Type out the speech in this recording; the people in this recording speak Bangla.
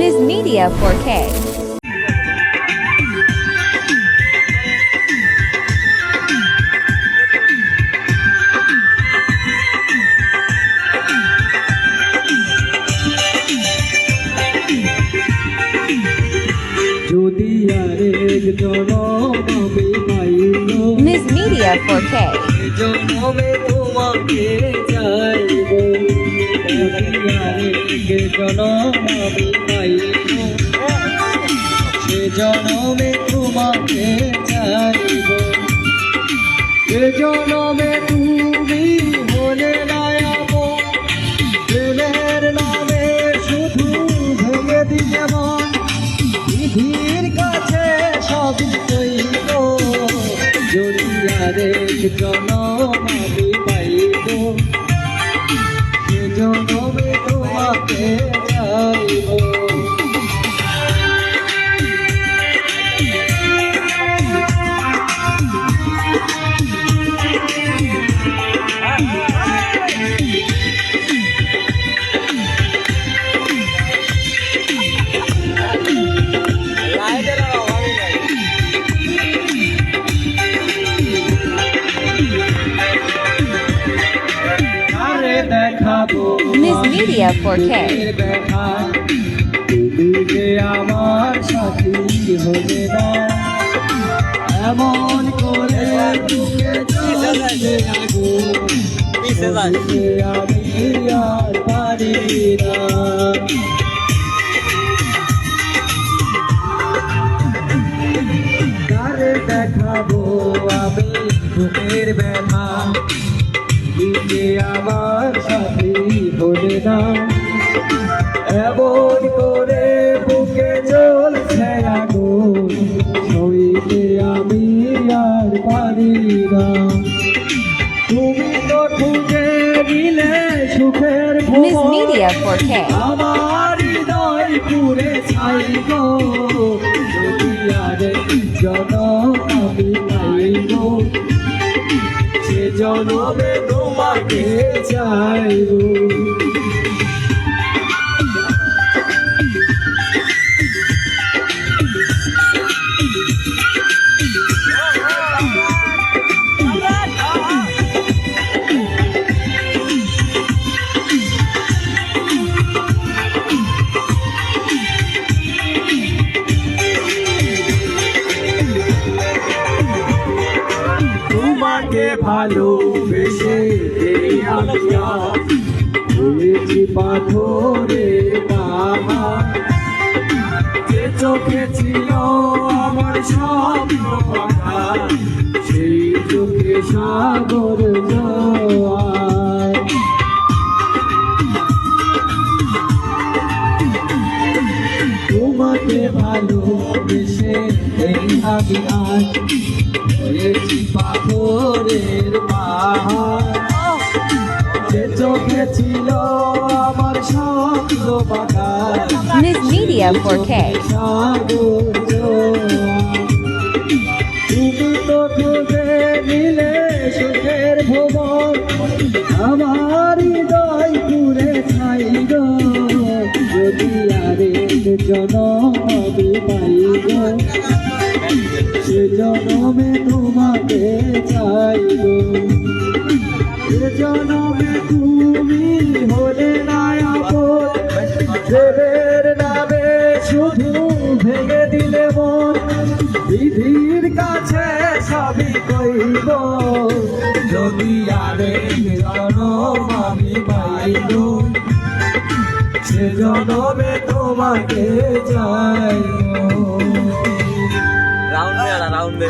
Ms. Media 4K. Ms. Media 4K. জনমে তোমাকে চাইব জনমে তুমি হলে নায়াবো প্রেমের নামে শুধু ভেঙে দিয়ে মন বিধির কাছে সব কইব যদি আরেক জনম আমি পাইব জনমে তোমাকে চাইব Ms. Media 4K. তুমি যে আমার সাথী হলে না এমন করে বুকে জ্বলছে আগুন সইতে আমি আর পারি না কারে দেখাবো আমি বুকের ব্যথা যে আমার সাথী হলে না এমন করে বুকে জ্বলছে আগুন সইতে আমি আর পারি না তুমি তো খুঁজে দিলে সুখের Ms. Media 4K. আমার হৃদয় পুরে ছাই গো যদি আরেক জনম আমি পাইব সে জনমে তোমাকে চাইব তোমাকে ভালোবেসে আমি হয়েছি পাথরে পাহাড় যে চোখে ছিল আমার স্বপ্ন সেই চোখে সাগর জোয়ার তোমাকে ভালোবেসে আমি আজ হয়েছি পাথরের পাহাড় যে চোখে ছিল আমার স্বপ্ন বাগান Ms. Media 4K. সাগর তুমি তো খুঁজে নিলে সুখের ভুবন আমার হৃদয় পুরে ছাই গো যদি আরেক জনম আমি পাইব সে জনমে তোমাকে চাইব সে জনমে তুমি হলে না আপন প্রেমের নামে শুধু ভেঙে দিলে মন বিধির কাছে সবই কইব যদি আরেক জনম আমি পাইব সে জনমে তোমাকে চাইব রাউন্ড দে